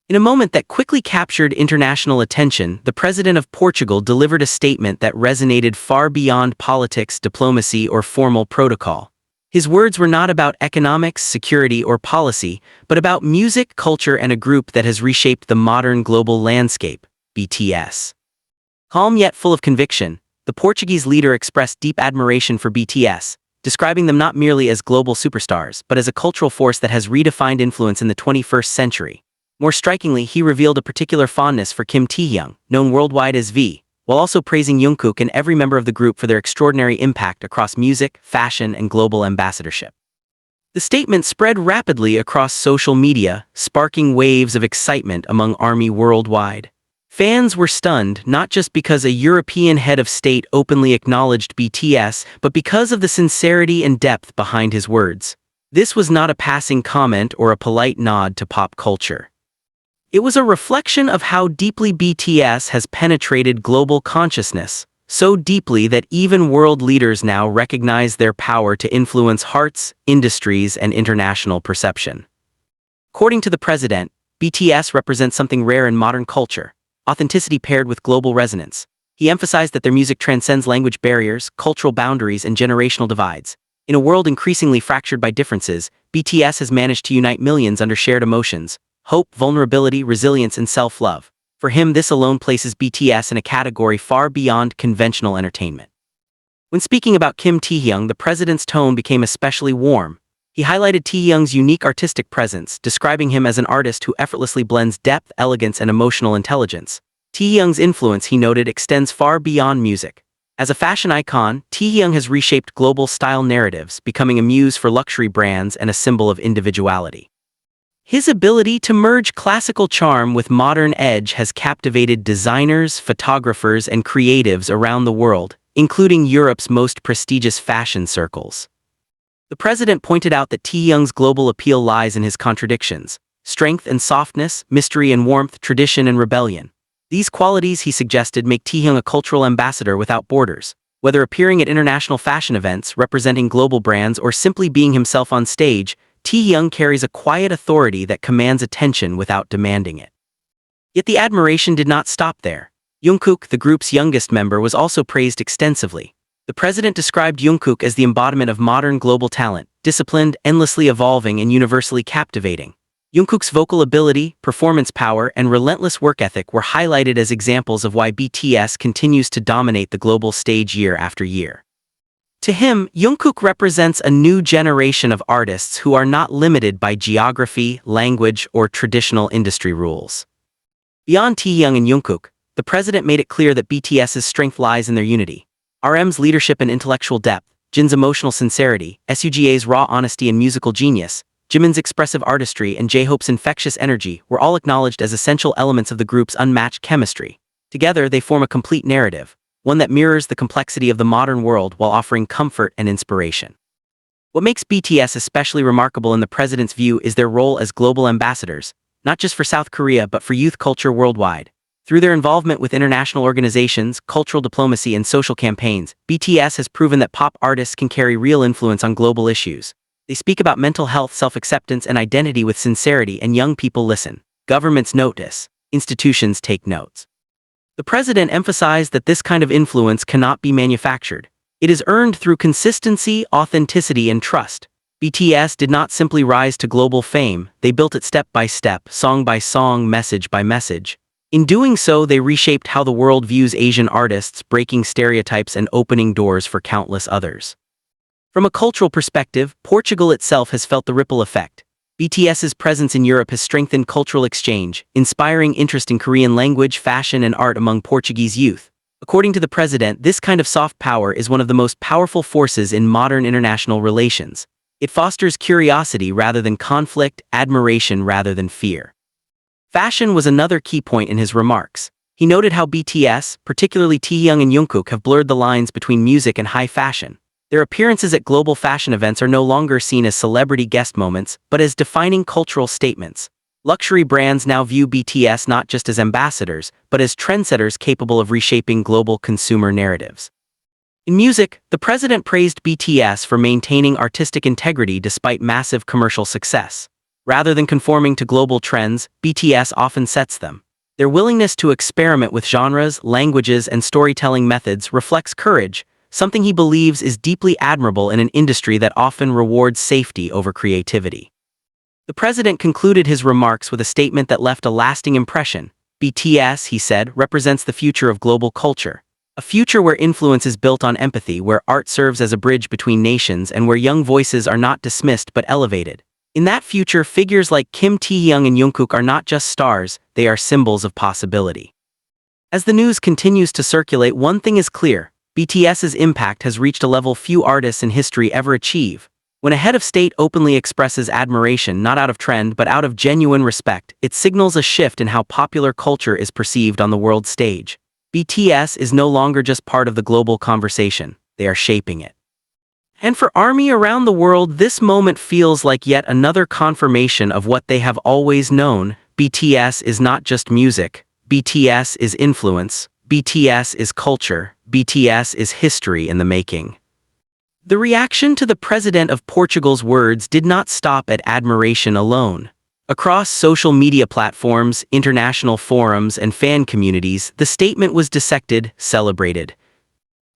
In a moment that quickly captured international attention, the president of Portugal delivered a statement that resonated far beyond politics, diplomacy, or formal protocol. His words were not about economics, security, or policy, but about music, culture, and a group that has reshaped the modern global landscape, BTS. Calm yet full of conviction, the Portuguese leader expressed deep admiration for BTS, describing them not merely as global superstars, but as a cultural force that has redefined influence in the 21st century. More strikingly, he revealed a particular fondness for Kim Taehyung, known worldwide as V, while also praising Jungkook and every member of the group for their extraordinary impact across music, fashion, and global ambassadorship. The statement spread rapidly across social media, sparking waves of excitement among ARMY worldwide. Fans were stunned not just because a European head of state openly acknowledged BTS, but because of the sincerity and depth behind his words. This was not a passing comment or a polite nod to pop culture. It was a reflection of how deeply BTS has penetrated global consciousness, so deeply that even world leaders now recognize their power to influence hearts, industries, and international perception. According to the president, BTS represents something rare in modern culture: authenticity paired with global resonance. He emphasized that their music transcends language barriers, cultural boundaries, and generational divides. In a world increasingly fractured by differences, BTS has managed to unite millions under shared emotions: hope, vulnerability, resilience, and self-love. For him, this alone places BTS in a category far beyond conventional entertainment. When speaking about Kim Taehyung, the president's tone became especially warm. He highlighted Taehyung's unique artistic presence, describing him as an artist who effortlessly blends depth, elegance, and emotional intelligence. Taehyung's influence, he noted, extends far beyond music. As a fashion icon, Taehyung has reshaped global style narratives, becoming a muse for luxury brands and a symbol of individuality. His ability to merge classical charm with modern edge has captivated designers, photographers, and creatives around the world, including Europe's most prestigious fashion circles. The president pointed out that Taehyung's global appeal lies in his contradictions: strength and softness, mystery and warmth, tradition and rebellion. These qualities, he suggested, make Taehyung a cultural ambassador without borders. Whether appearing at international fashion events, representing global brands, or simply being himself on stage, Taehyung carries a quiet authority that commands attention without demanding it. Yet the admiration did not stop there. Jungkook, the group's youngest member, was also praised extensively. The president described Jungkook as the embodiment of modern global talent: disciplined, endlessly evolving, and universally captivating. Jungkook's vocal ability, performance power, and relentless work ethic were highlighted as examples of why BTS continues to dominate the global stage year after year. To him, Jungkook represents a new generation of artists who are not limited by geography, language, or traditional industry rules. Beyond Taehyung and Jungkook, the president made it clear that BTS's strength lies in their unity. RM's leadership and intellectual depth, Jin's emotional sincerity, SUGA's raw honesty and musical genius, Jimin's expressive artistry, and J-Hope's infectious energy were all acknowledged as essential elements of the group's unmatched chemistry. Together, they form a complete narrative, one that mirrors the complexity of the modern world while offering comfort and inspiration. What makes BTS especially remarkable in the president's view is their role as global ambassadors, not just for South Korea but for youth culture worldwide. Through their involvement with international organizations, cultural diplomacy, and social campaigns, BTS has proven that pop artists can carry real influence on global issues. They speak about mental health, self-acceptance, and identity with sincerity, and young people listen. Governments notice. Institutions take notes. The president emphasized that this kind of influence cannot be manufactured. It is earned through consistency, authenticity, and trust. BTS did not simply rise to global fame, they built it step by step, song by song, message by message. In doing so, they reshaped how the world views Asian artists, breaking stereotypes and opening doors for countless others. From a cultural perspective, Portugal itself has felt the ripple effect. BTS's presence in Europe has strengthened cultural exchange, inspiring interest in Korean language, fashion, and art among Portuguese youth. According to the president, this kind of soft power is one of the most powerful forces in modern international relations. It fosters curiosity rather than conflict, admiration rather than fear. Fashion was another key point in his remarks. He noted how BTS, particularly Taehyung and Jungkook, have blurred the lines between music and high fashion. Their appearances at global fashion events are no longer seen as celebrity guest moments, but as defining cultural statements. Luxury brands now view BTS not just as ambassadors, but as trendsetters capable of reshaping global consumer narratives. In music, the president praised BTS for maintaining artistic integrity despite massive commercial success. Rather than conforming to global trends, BTS often sets them. Their willingness to experiment with genres, languages, and storytelling methods reflects courage, something he believes is deeply admirable in an industry that often rewards safety over creativity. The president concluded his remarks with a statement that left a lasting impression. BTS, he said, represents the future of global culture. A future where influence is built on empathy, where art serves as a bridge between nations, and where young voices are not dismissed but elevated. In that future, figures like Kim Taehyung and Jungkook are not just stars, they are symbols of possibility. As the news continues to circulate, one thing is clear: BTS's impact has reached a level few artists in history ever achieve. When a head of state openly expresses admiration not out of trend but out of genuine respect, it signals a shift in how popular culture is perceived on the world stage. BTS is no longer just part of the global conversation, they are shaping it. And for ARMY around the world, this moment feels like yet another confirmation of what they have always known: BTS is not just music, BTS is influence, BTS is culture, BTS is history in the making. The reaction to the president of Portugal's words did not stop at admiration alone. Across social media platforms, international forums, and fan communities, the statement was dissected, celebrated,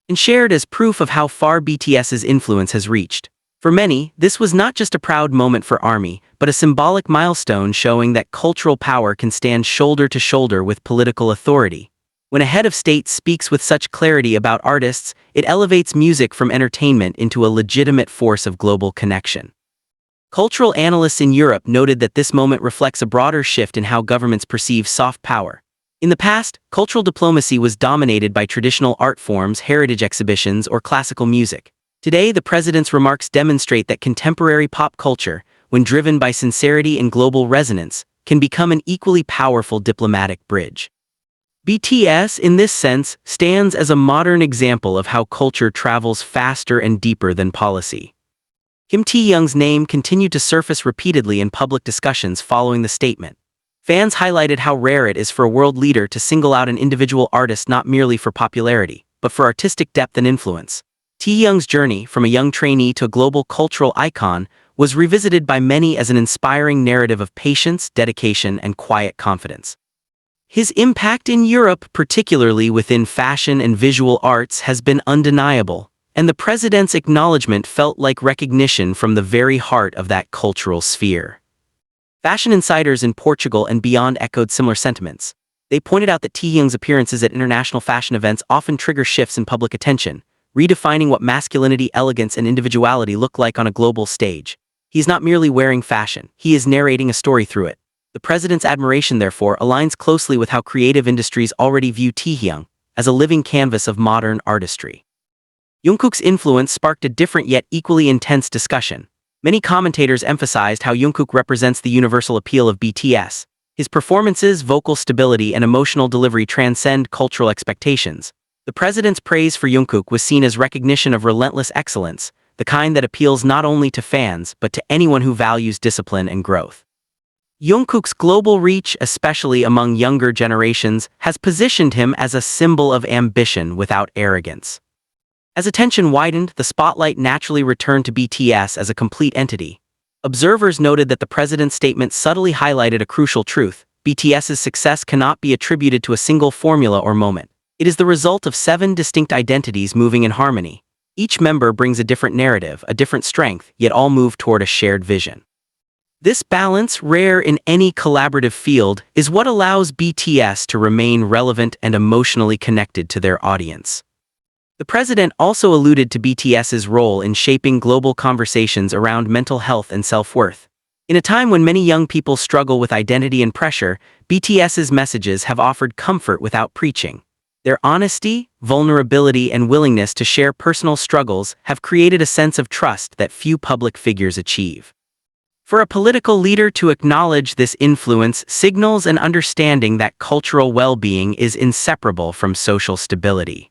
and shared as proof of how far BTS's influence has reached. For many, this was not just a proud moment for ARMY, but a symbolic milestone showing that cultural power can stand shoulder to shoulder with political authority. When a head of state speaks with such clarity about artists, it elevates music from entertainment into a legitimate force of global connection. Cultural analysts in Europe noted that this moment reflects a broader shift in how governments perceive soft power. In the past, cultural diplomacy was dominated by traditional art forms, heritage exhibitions, or classical music. Today, the president's remarks demonstrate that contemporary pop culture, when driven by sincerity and global resonance, can become an equally powerful diplomatic bridge. BTS, in this sense, stands as a modern example of how culture travels faster and deeper than policy. Kim Taehyung's name continued to surface repeatedly in public discussions following the statement. Fans highlighted how rare it is for a world leader to single out an individual artist not merely for popularity, but for artistic depth and influence. Taehyung's journey, from a young trainee to a global cultural icon, was revisited by many as an inspiring narrative of patience, dedication, and quiet confidence. His impact in Europe, particularly within fashion and visual arts, has been undeniable, and the president's acknowledgement felt like recognition from the very heart of that cultural sphere. Fashion insiders in Portugal and beyond echoed similar sentiments. They pointed out that Taehyung's appearances at international fashion events often trigger shifts in public attention, redefining what masculinity, elegance, and individuality look like on a global stage. He's not merely wearing fashion, he is narrating a story through it. The president's admiration, therefore, aligns closely with how creative industries already view Taehyung, as a living canvas of modern artistry. Jungkook's influence sparked a different yet equally intense discussion. Many commentators emphasized how Jungkook represents the universal appeal of BTS. His performances, vocal stability, and emotional delivery transcend cultural expectations. The president's praise for Jungkook was seen as recognition of relentless excellence, the kind that appeals not only to fans but to anyone who values discipline and growth. Jungkook's global reach, especially among younger generations, has positioned him as a symbol of ambition without arrogance. As attention widened, the spotlight naturally returned to BTS as a complete entity. Observers noted that the president's statement subtly highlighted a crucial truth: BTS's success cannot be attributed to a single formula or moment. It is the result of 7 distinct identities moving in harmony. Each member brings a different narrative, a different strength, yet all move toward a shared vision. This balance, rare in any collaborative field, is what allows BTS to remain relevant and emotionally connected to their audience. The president also alluded to BTS's role in shaping global conversations around mental health and self-worth. In a time when many young people struggle with identity and pressure, BTS's messages have offered comfort without preaching. Their honesty, vulnerability, and willingness to share personal struggles have created a sense of trust that few public figures achieve. For a political leader to acknowledge this influence signals an understanding that cultural well-being is inseparable from social stability.